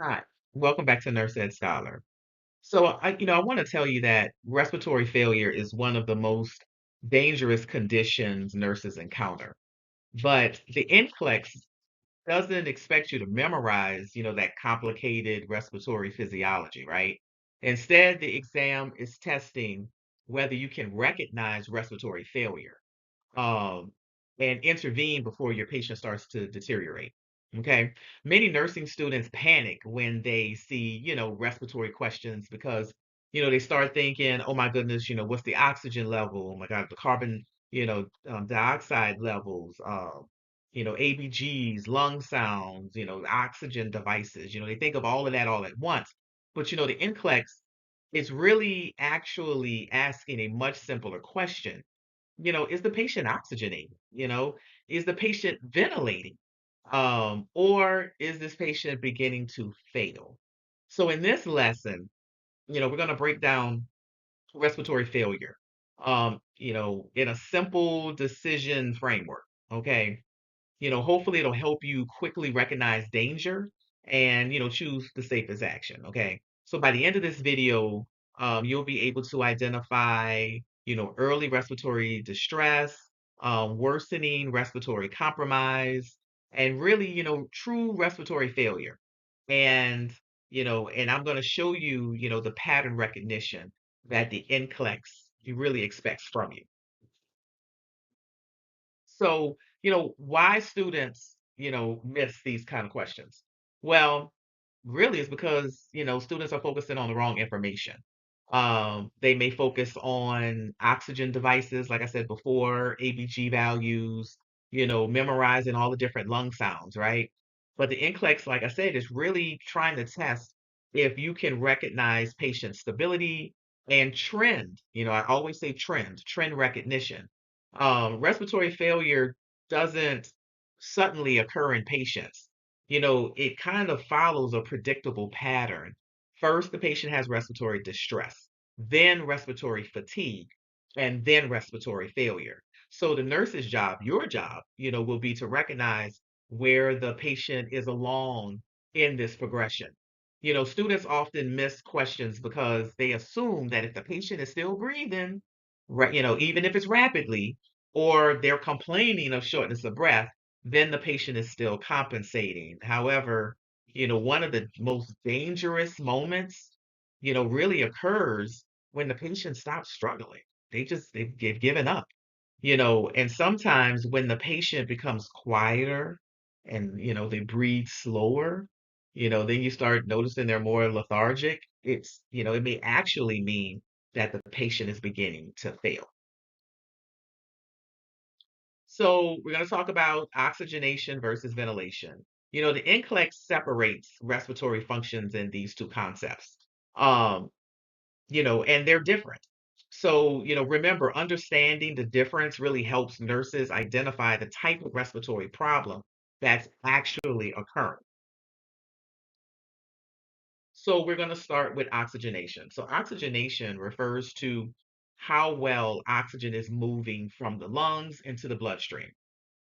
Hi, welcome back to Nurse Ed Scholar. I want to tell you that respiratory failure is one of the most dangerous conditions nurses encounter. But the NCLEX doesn't expect you to memorize, that complicated respiratory physiology, right? Instead, the exam is testing whether you can recognize respiratory failure um, and intervene before your patient starts to deteriorate. Okay. Many nursing students panic when they see, respiratory questions because, they start thinking, oh my goodness, what's the oxygen level? Oh my God, the carbon, dioxide levels, ABGs, lung sounds, oxygen devices. They think of all of that all at once. But, the NCLEX is really actually asking a much simpler question. Is the patient oxygenating? Is the patient ventilating? Or is this patient beginning to fail? So in this lesson, we're going to break down respiratory failure, in a simple decision framework. Okay. Hopefully it'll help you quickly recognize danger and, choose the safest action. Okay. So by the end of this video, you'll be able to identify, early respiratory distress, worsening respiratory compromise, and really, true respiratory failure. And, and I'm going to show you, the pattern recognition that the NCLEX really expects from you. So, why students, miss these kind of questions? Well, really it's because, students are focusing on the wrong information. They may focus on oxygen devices, like I said before, ABG values, memorizing all the different lung sounds, right? But the NCLEX, like I said, is really trying to test if you can recognize patient stability and trend. I always say trend recognition. Respiratory failure doesn't suddenly occur in patients. It kind of follows a predictable pattern. First, the patient has respiratory distress, then respiratory fatigue, and then respiratory failure. So the nurse's job, your job, will be to recognize where the patient is along in this progression. Students often miss questions because they assume that if the patient is still breathing, right, even if it's rapidly, or they're complaining of shortness of breath, then the patient is still compensating. However, one of the most dangerous moments, really occurs when the patient stops struggling. They've given up, and sometimes when the patient becomes quieter and, they breathe slower, then you start noticing they're more lethargic. It may actually mean that the patient is beginning to fail. So we're going to talk about oxygenation versus ventilation. The NCLEX separates respiratory functions in these two concepts. Um, and they're different. So, remember, understanding the difference really helps nurses identify the type of respiratory problem that's actually occurring. So we're going to start with oxygenation. So oxygenation refers to how well oxygen is moving from the lungs into the bloodstream.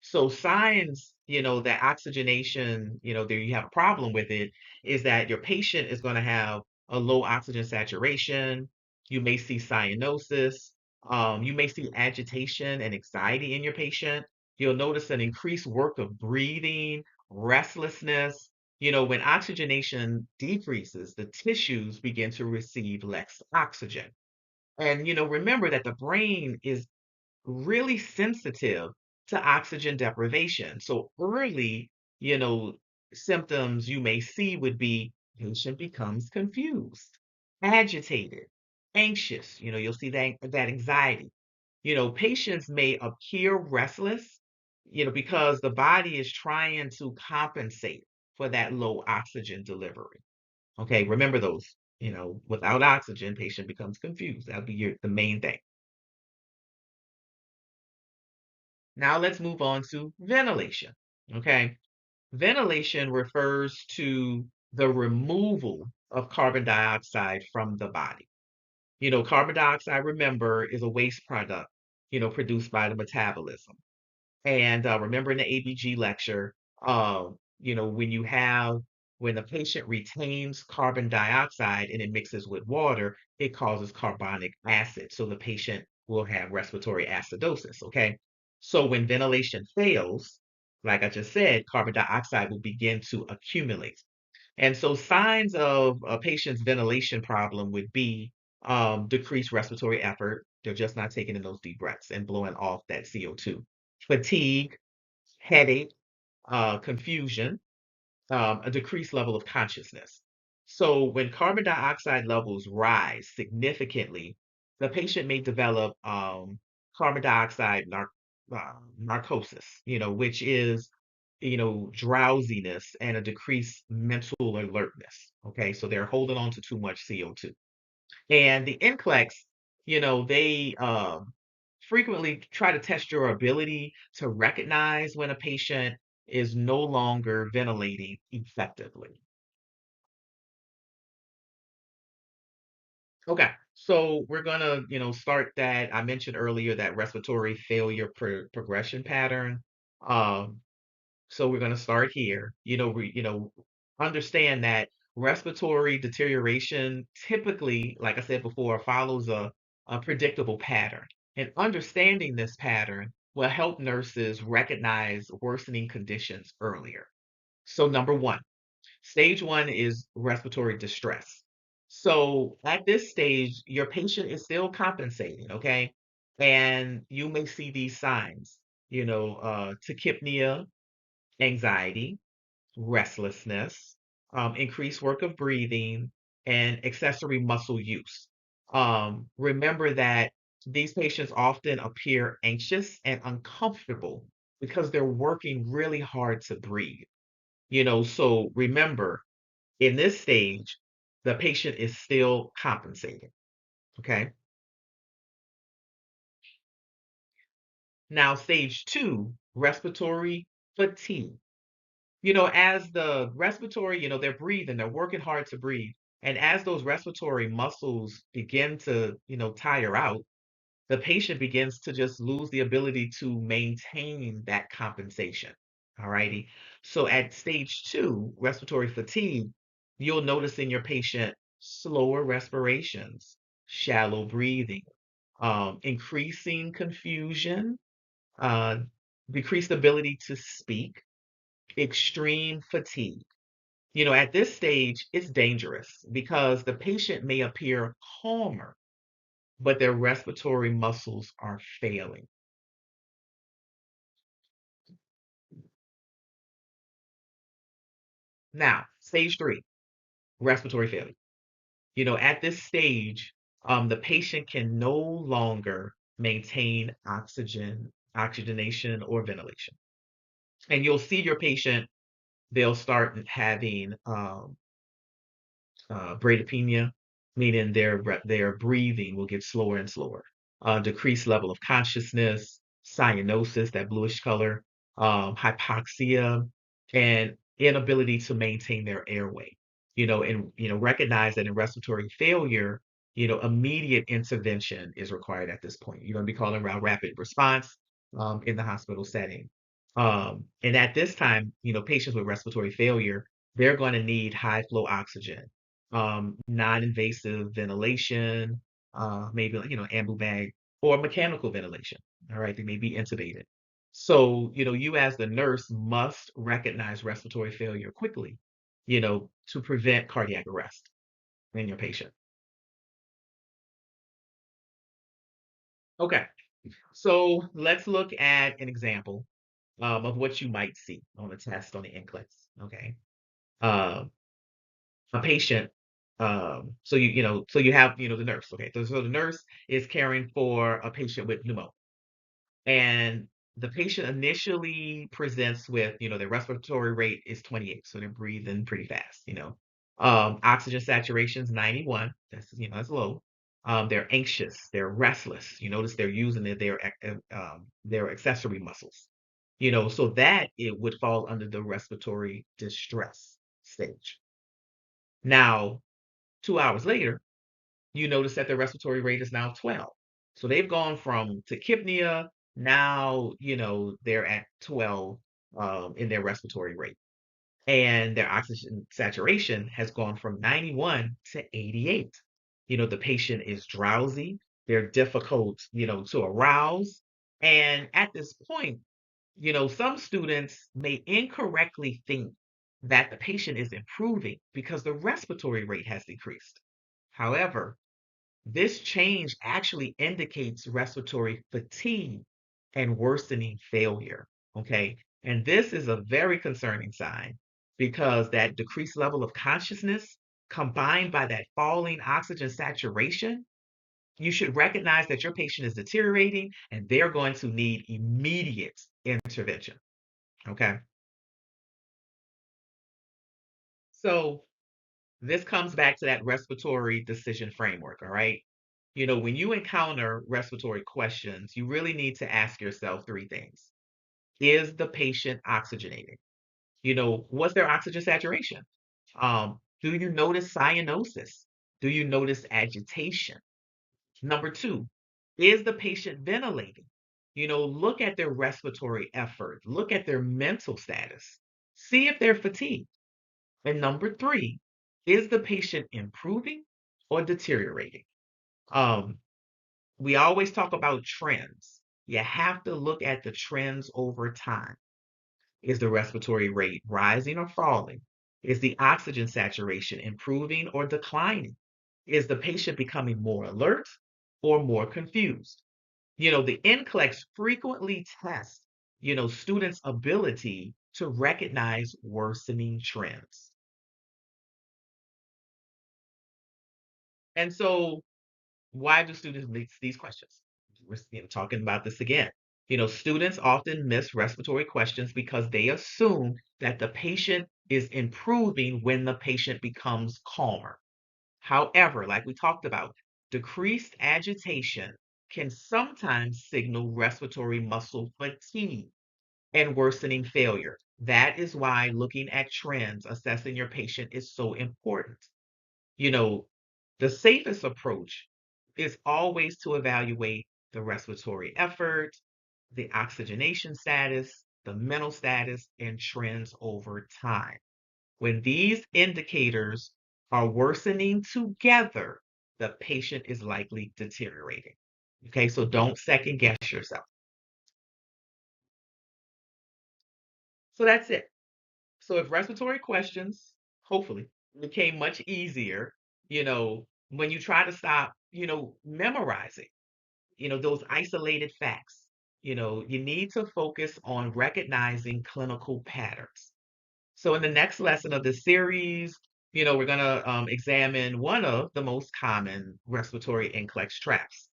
So signs, that oxygenation, there you have a problem with it, is that your patient is going to have a low oxygen saturation. You may see cyanosis. You may see agitation and anxiety in your patient. You'll notice an increased work of breathing, restlessness. When oxygenation decreases, the tissues begin to receive less oxygen. And, remember that the brain is really sensitive to oxygen deprivation. So early, you know, symptoms you may see would be patient becomes confused, agitated, anxious. You'll see that anxiety. Patients may appear restless, because the body is trying to compensate for that low oxygen delivery. Okay, remember those. Without oxygen, patient becomes confused. That'll be the main thing. Now let's move on to ventilation. Okay. Ventilation refers to the removal of carbon dioxide from the body. Carbon dioxide, remember, is a waste product, produced by the metabolism. And remember in the ABG lecture, when you have when the patient retains carbon dioxide and it mixes with water, it causes carbonic acid. So the patient will have respiratory acidosis. Okay. So when ventilation fails, like I just said, carbon dioxide will begin to accumulate. And so signs of a patient's ventilation problem would be decreased respiratory effort. They're just not taking in those deep breaths and blowing off that CO2. Fatigue, headache, confusion, a decreased level of consciousness. So when carbon dioxide levels rise significantly, the patient may develop carbon dioxide narcosis, which is, drowsiness and a decreased mental alertness. Okay, so they're holding on to too much CO2. And the NCLEX, they frequently try to test your ability to recognize when a patient is no longer ventilating effectively. Okay, so we're gonna, start that. I mentioned earlier that respiratory failure progression pattern. Um, So we're going to start here. Understand that respiratory deterioration typically, like I said before, follows a predictable pattern. And understanding this pattern will help nurses recognize worsening conditions earlier. So number one, stage one is respiratory distress. So at this stage, your patient is still compensating, okay? And you may see these signs, tachypnea, anxiety, restlessness, increased work of breathing, and accessory muscle use. Remember that these patients often appear anxious and uncomfortable because they're working really hard to breathe. So remember, in this stage, the patient is still compensating. Okay. Now, stage two, respiratory fatigue. As the respiratory, they're breathing, they're working hard to breathe. And as those respiratory muscles begin to, tire out, the patient begins to just lose the ability to maintain that compensation. All righty. So at stage two, respiratory fatigue, you'll notice in your patient slower respirations, shallow breathing, increasing confusion, uh, decreased ability to speak, extreme fatigue. At this stage, it's dangerous because the patient may appear calmer, but their respiratory muscles are failing. Now, stage three, respiratory failure. At this stage, the patient can no longer maintain oxygenation, or ventilation. And you'll see your patient, they'll start having bradypnea, meaning their breathing will get slower and slower. Decreased level of consciousness, cyanosis, that bluish color, hypoxia, and inability to maintain their airway. And recognize that in respiratory failure, immediate intervention is required at this point. You're going to be calling around rapid response in the hospital setting. And at this time, patients with respiratory failure, they're going to need high flow oxygen, non-invasive ventilation, maybe like, ambu bag or mechanical ventilation. All right, they may be intubated. So, you as the nurse must recognize respiratory failure quickly, to prevent cardiac arrest in your patient. Okay, so let's look at an example of what you might see on the test on the NCLEX. Okay. Um, a patient, so you have, the nurse. Okay, so the nurse is caring for a patient with pneumonia, and the patient initially presents with, their respiratory rate is 28, so they're breathing pretty fast. Oxygen saturation's 91. That's low. They're anxious, they're restless. You notice they're using their accessory muscles. So that it would fall under the respiratory distress stage. Now, 2 hours later, you notice that their respiratory rate is now 12. So they've gone from tachypnea, now, they're at 12 in their respiratory rate. and their oxygen saturation has gone from 91 to 88. The patient is drowsy, they're difficult, to arouse. And at this point, some students may incorrectly think that the patient is improving because the respiratory rate has decreased. However, this change actually indicates respiratory fatigue and worsening failure. Okay. And this is a very concerning sign because that decreased level of consciousness combined by that falling oxygen saturation, you should recognize that your patient is deteriorating and they're going to need immediate intervention. Okay. So this comes back to that respiratory decision framework. All right. When you encounter respiratory questions, you really need to ask yourself three things. Is the patient oxygenating? What's their oxygen saturation? Do you notice cyanosis? Do you notice agitation? Number two, is the patient ventilating? Look at their respiratory effort, look at their mental status, see if they're fatigued. And number three, is the patient improving or deteriorating? Um, we always talk about trends. You have to look at the trends over time. Is the respiratory rate rising or falling? Is the oxygen saturation improving or declining? Is the patient becoming more alert or more confused? The NCLEX frequently tests, students' ability to recognize worsening trends. And so why do students miss these questions? We're talking about this again. Students often miss respiratory questions because they assume that the patient is improving when the patient becomes calmer. However, like we talked about, decreased agitation can sometimes signal respiratory muscle fatigue and worsening failure. That is why looking at trends, assessing your patient is so important. You know, the safest approach is always to evaluate the respiratory effort, the oxygenation status, the mental status, and trends over time. When these indicators are worsening together, the patient is likely deteriorating. Okay, so don't second guess yourself. So that's it. So if respiratory questions, hopefully, became much easier, when you try to stop, memorizing, those isolated facts, you need to focus on recognizing clinical patterns. So in the next lesson of this series, we're going to examine one of the most common respiratory NCLEX traps,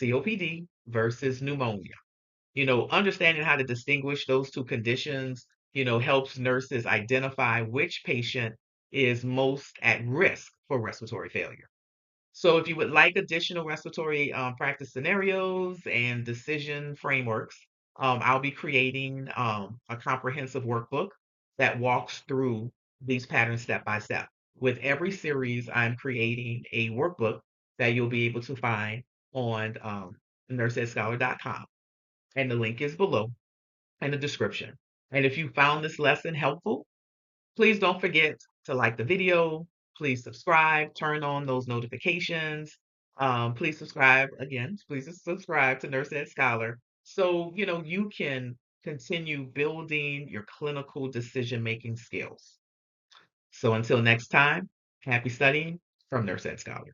COPD versus pneumonia. Understanding how to distinguish those two conditions, helps nurses identify which patient is most at risk for respiratory failure. So if you would like additional respiratory practice scenarios and decision frameworks, I'll be creating a comprehensive workbook that walks through these patterns step by step. With every series, I'm creating a workbook that you'll be able to find on NurseEdScholar.com, and the link is below in the description. And if you found this lesson helpful, please don't forget to like the video. Please subscribe, turn on those notifications. Please subscribe again. Please subscribe to Nurse Ed Scholar so you can continue building your clinical decision-making skills. So until next time, happy studying from Nurse Ed Scholar.